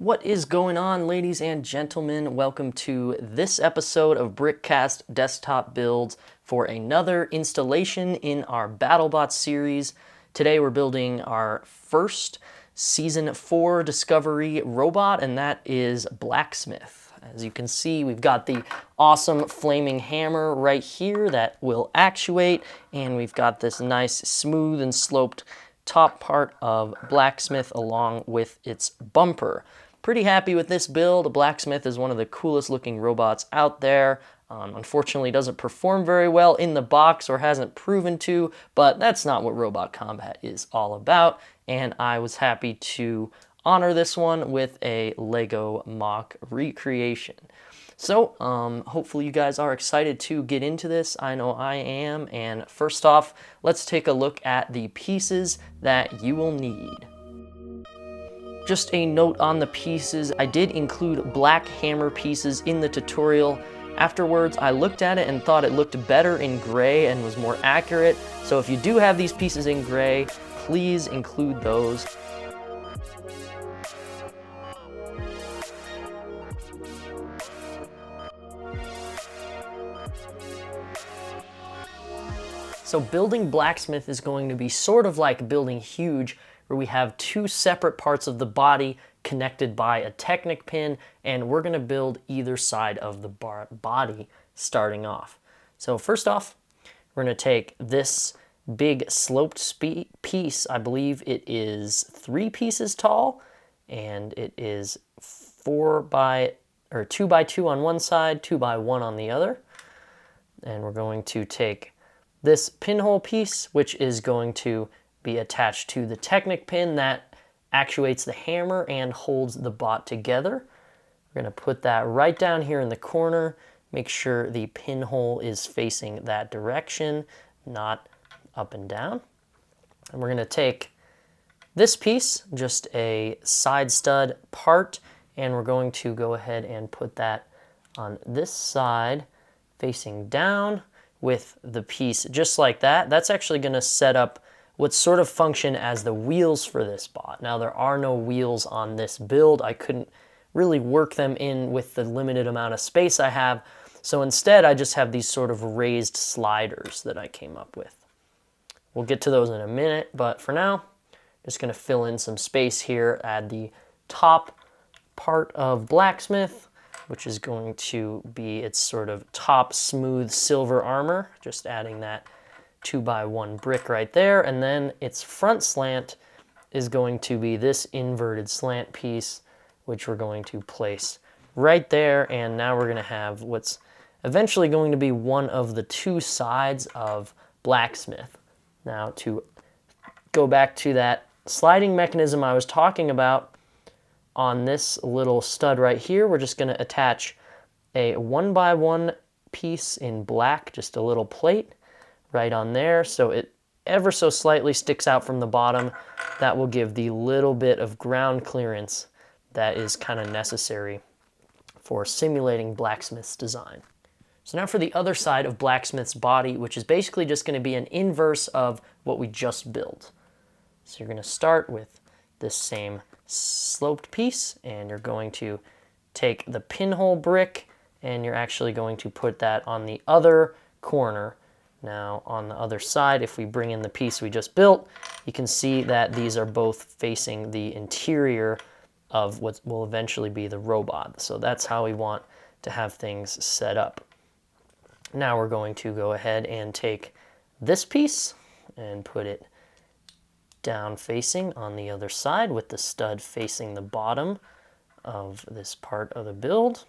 What is going on, ladies and gentlemen? Welcome to this episode of BRICkcast desktop builds for another installation in our Battlebots series. Today we're building our first Season 4 Discovery robot, and that is Blacksmith. As you can see, we've got the awesome flaming hammer right here that will actuate, and we've got this nice smooth and sloped top part of Blacksmith along with its bumper. Pretty happy with this build. Blacksmith is one of the coolest looking robots out there. Unfortunately, doesn't perform very well in the box or hasn't proven to, but that's not what robot combat is all about. And I was happy to honor this one with a Lego mock recreation. So hopefully you guys are excited to get into this. I know I am. And first off, let's take a look at the pieces that you will need. Just a note on the pieces, I did include black hammer pieces in the tutorial. Afterwards, I looked at it and thought it looked better in gray and was more accurate. So if you do have these pieces in gray, please include those. So building Blacksmith is going to be sort of like building Huge, where we have two separate parts of the body connected by a Technic pin, and we're going to build either side of the body starting off. So first off, we're going to take this big sloped piece. I believe it is 3 pieces tall, and it is 2 by 2 on one side, 2 by 1 on the other. And we're going to take this pinhole piece, which is going to be attached to the Technic pin that actuates the hammer and holds the bot together. We're going to put that right down here in the corner. Make sure the pinhole is facing that direction, not up and down. And we're going to take this piece, just a side stud part, and we're going to go ahead and put that on this side facing down with the piece just like that. That's actually going to set up what sort of function as the wheels for this bot. Now there are no wheels on this build. I couldn't really work them in with the limited amount of space I have. So instead I just have these sort of raised sliders that I came up with. We'll get to those in a minute, but for now, just gonna fill in some space here, add the top part of Blacksmith, which is going to be its sort of top smooth silver armor, just adding that 2 by 1 brick right there, and then its front slant is going to be this inverted slant piece, which we're going to place right there, and now we're going to have what's eventually going to be one of the 2 sides of Blacksmith. Now to go back to that sliding mechanism I was talking about, on this little stud right here, we're just going to attach a 1 by 1 piece in black, just a little plate right on there, so it ever so slightly sticks out from the bottom. That will give the little bit of ground clearance that is kind of necessary for simulating Blacksmith's design. So now for the other side of Blacksmith's body, which is basically just going to be an inverse of what we just built. So you're going to start with this same sloped piece, and you're going to take the pinhole brick, and you're actually going to put that on the other corner. Now on the other side, if we bring in the piece we just built, you can see that these are both facing the interior of what will eventually be the robot. So that's how we want to have things set up. Now we're going to go ahead and take this piece and put it down facing on the other side with the stud facing the bottom of this part of the build.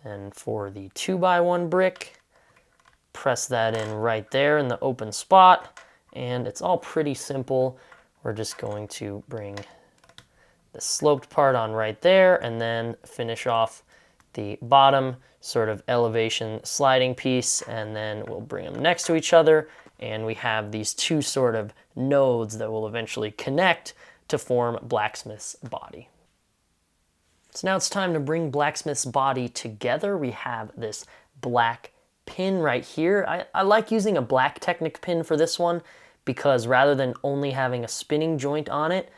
And for the 2 by 1 brick, press that in right there in the open spot, and it's all pretty simple. We're just going to bring the sloped part on right there and then finish off the bottom sort of elevation sliding piece, and then we'll bring them next to each other, and we have these 2 sort of nodes that will eventually connect to form Blacksmith's body. So now it's time to bring Blacksmith's body together. We have this black pin right here. I like using a black Technic pin for this one because rather than only having a spinning joint on it,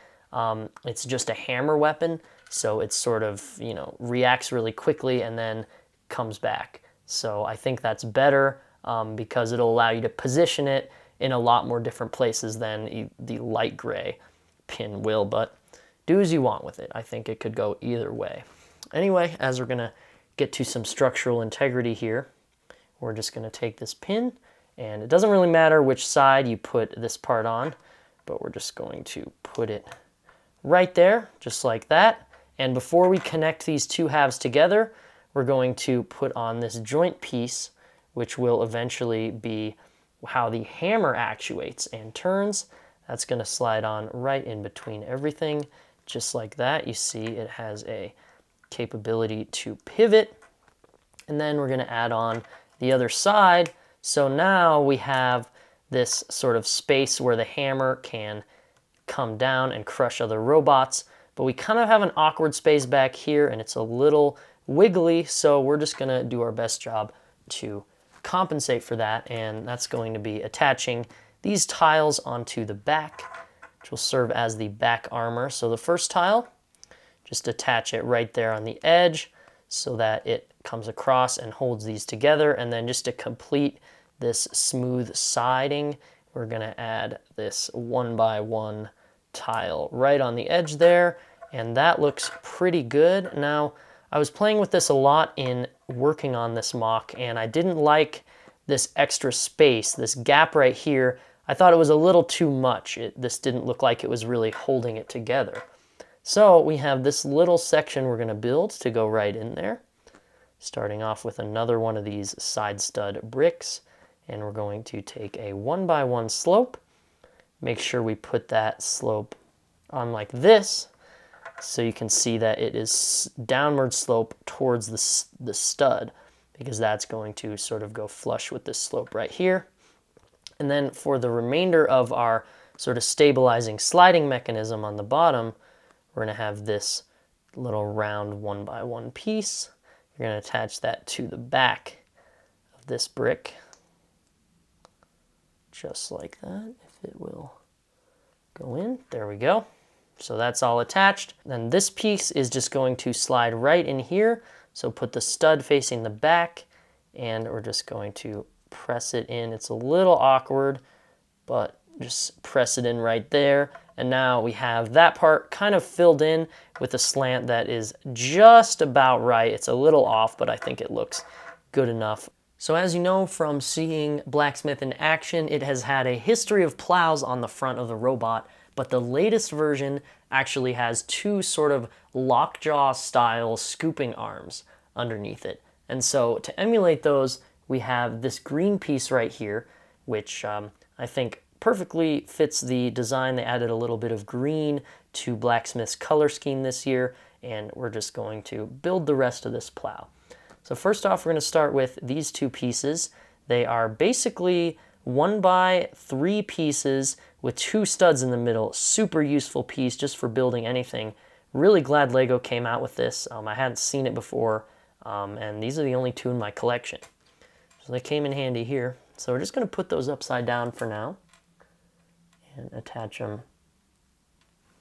it's just a hammer weapon. so it sort of, you know, reacts really quickly and then comes back. So I think that's better because it'll allow you to position it in a lot more different places than the light gray pin will, but do as you want with it. I think it could go either way. Anyway, as we're gonna get to some structural integrity here, we're just gonna take this pin, and it doesn't really matter which side you put this part on, but we're just going to put it right there, just like that. And before we connect these two halves together, we're going to put on this joint piece, which will eventually be how the hammer actuates and turns. That's going to slide on right in between everything, just like that. You see it has a capability to pivot. And then we're going to add on the other side. So now we have this sort of space where the hammer can come down and crush other robots, but we kind of have an awkward space back here and it's a little wiggly, so we're just gonna do our best job to compensate for that, and that's going to be attaching these tiles onto the back, which will serve as the back armor. So the first tile, just attach it right there on the edge so that it comes across and holds these together, and then just to complete this smooth siding, we're gonna add this 1x1 tile right on the edge there, and that looks pretty good. Now, I was playing with this a lot in working on this mock, and I didn't like this extra space, this gap right here. I thought it was a little too much. This didn't look like it was really holding it together. So we have this little section we're gonna build to go right in there, starting off with another one of these side stud bricks, and we're going to take a 1x1 slope, make sure we put that slope on like this, so you can see that it is downward slope towards the stud, because that's going to sort of go flush with this slope right here. And then for the remainder of our sort of stabilizing sliding mechanism on the bottom, we're going to have this little round 1x1 piece. You're going to attach that to the back of this brick, just like that, if it will go in. There we go. So that's all attached. Then this piece is just going to slide right in here. So put the stud facing the back, and we're just going to press it in. It's a little awkward, but just press it in right there. And now we have that part kind of filled in with a slant that is just about right. It's a little off, but I think it looks good enough. So as you know from seeing Blacksmith in action, it has had a history of plows on the front of the robot, but the latest version actually has two sort of lockjaw style scooping arms underneath it. And so to emulate those, we have this green piece right here, which I think perfectly fits the design. They added a little bit of green to Blacksmith's color scheme this year, and we're just going to build the rest of this plow. So first off, we're going to start with these two pieces. They are basically 1x3 pieces with two studs in the middle. Super useful piece just for building anything. Really glad Lego came out with this. I hadn't seen it before, and these are the only two in my collection. So they came in handy here. So we're just going to put those upside down for now and attach them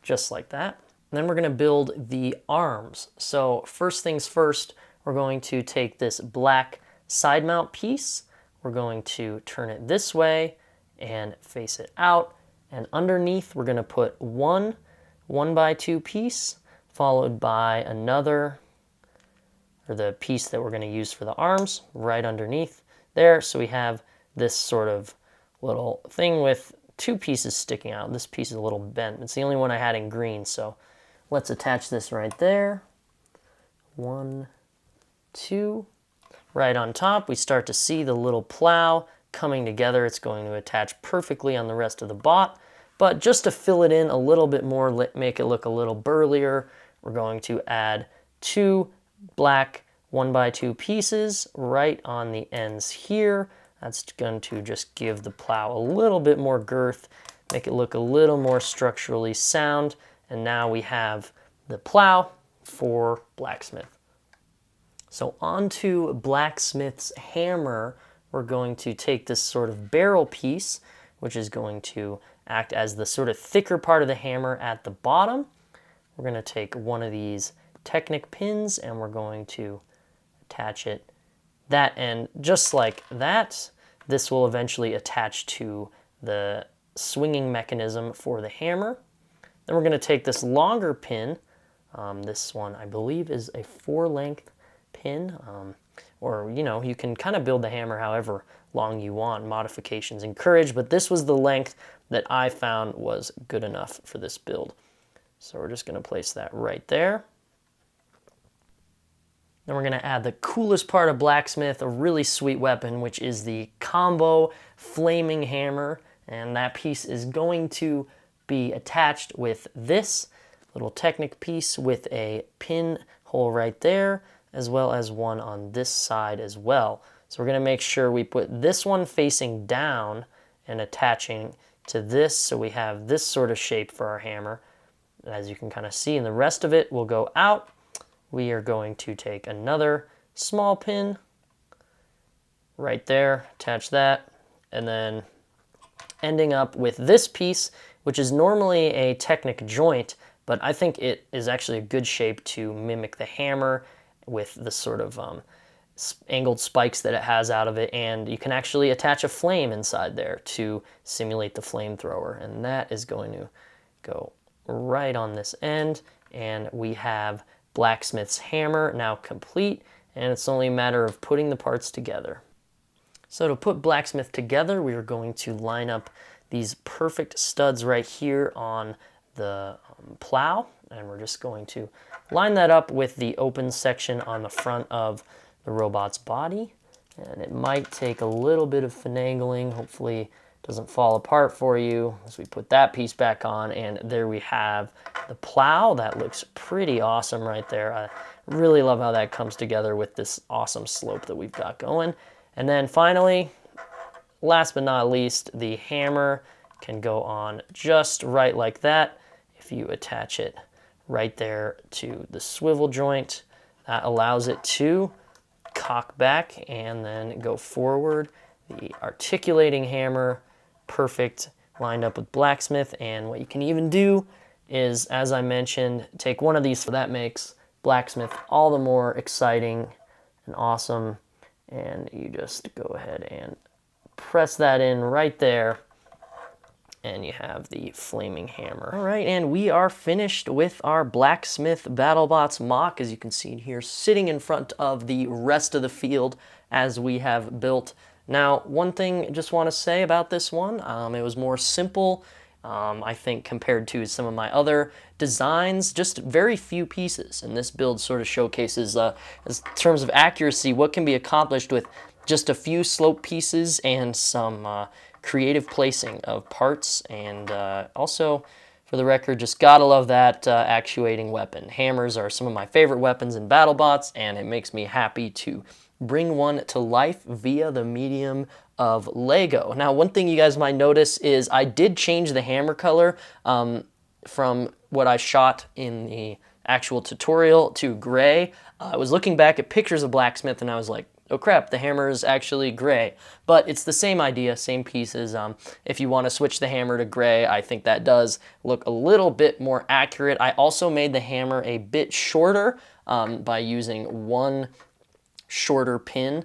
just like that. And then we're going to build the arms. So first things first, we're going to take this black side mount piece. We're going to turn it this way and face it out. And underneath, we're going to put one 1x2 piece, followed by another, or the piece that we're going to use for the arms, right underneath there. So we have this sort of little thing with two pieces sticking out. This piece is a little bent. It's the only one I had in green, so let's attach this right there. 1, 2. Right on top, we start to see the little plow coming together. It's going to attach perfectly on the rest of the bot, but just to fill it in a little bit more, make it look a little burlier, we're going to add two black 1x2 pieces right on the ends here. That's going to just give the plow a little bit more girth, make it look a little more structurally sound, and now we have the plow for Blacksmith. So onto Blacksmith's hammer, we're going to take this sort of barrel piece, which is going to act as the sort of thicker part of the hammer at the bottom. we're going to take one of these Technic pins and we're going to attach it that end just like that. This will eventually attach to the swinging mechanism for the hammer. Then we're going to take this longer pin. This one I believe is a 4-length pin, or you can kind of build the hammer however long you want. Modifications encouraged, but this was the length that I found was good enough for this build. So we're just going to place that right there. Then we're going to add the coolest part of Blacksmith, a really sweet weapon, which is the combo flaming hammer. And that piece is going to be attached with this little Technic piece with a pin hole right there, as well as one on this side as well. So we're going to make sure we put this one facing down and attaching to this, so we have this sort of shape for our hammer. As you can kind of see, and the rest of it will go out. We are going to take another small pin right there, attach that, and then ending up with this piece, which is normally a Technic joint, but I think it is actually a good shape to mimic the hammer with the sort of angled spikes that it has out of it, and you can actually attach a flame inside there to simulate the flamethrower, and that is going to go right on this end, and we have Blacksmith's hammer now complete, and it's only a matter of putting the parts together. So to put Blacksmith together, we are going to line up these perfect studs right here on the plow, and we're just going to line that up with the open section on the front of the robot's body, and it might take a little bit of finagling. Hopefully it doesn't fall apart for you as we put that piece back on, and there we have the plow. That looks pretty awesome right there. I really love how that comes together with this awesome slope that we've got going. And then finally, last but not least, the hammer can go on just right like that. If you attach it right there to the swivel joint, that allows it to cock back and then go forward. The articulating hammer, perfect, lined up with Blacksmith. And what you can even do is, as I mentioned, take one of these. So that makes Blacksmith all the more exciting and awesome. And you just go ahead and press that in right there, and you have the flaming hammer. All right, and we are finished with our Blacksmith Battlebots mock, as you can see here, sitting in front of the rest of the field as we have built. Now, one thing I just want to say about this one, it was more simple, I think, compared to some of my other designs, just very few pieces. And this build sort of showcases, in terms of accuracy, what can be accomplished with just a few slope pieces and some creative placing of parts. And also, for the record, just gotta love that actuating weapon. Hammers are some of my favorite weapons in BattleBots, and it makes me happy to bring one to life via the medium of Lego. Now, one thing you guys might notice is I did change the hammer color from what I shot in the actual tutorial to gray. I was looking back at pictures of Blacksmith and I was like, oh crap, the hammer is actually gray. But it's the same idea, same pieces. If you want to switch the hammer to gray, I think that does look a little bit more accurate. I also made the hammer a bit shorter by using one shorter pin,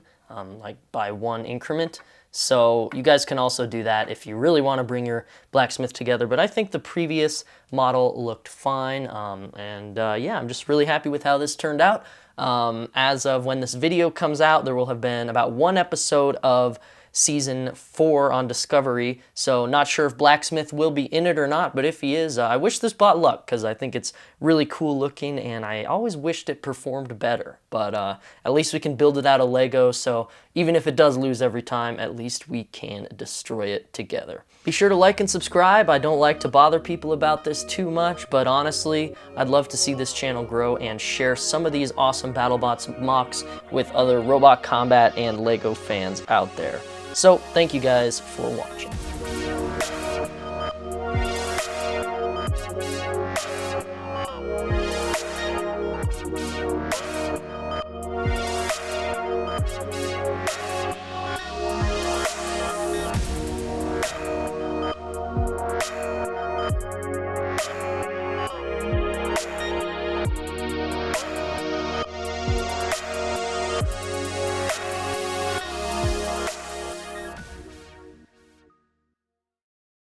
like by one increment. So you guys can also do that if you really want to bring your Blacksmith together. But I think the previous model looked fine. Yeah, I'm just really happy with how this turned out. As of when this video comes out, there will have been about 1 episode of Season 4 on Discovery, so not sure if Blacksmith will be in it or not, but if he is, I wish this bot luck, because I think it's really cool looking, and I always wished it performed better, but at least we can build it out of Lego, so even if it does lose every time, at least we can destroy it together. Be sure to like and subscribe. I don't like to bother people about this too much, but honestly, I'd love to see this channel grow and share some of these awesome BattleBots mocks with other robot combat and Lego fans out there. So, thank you guys for watching.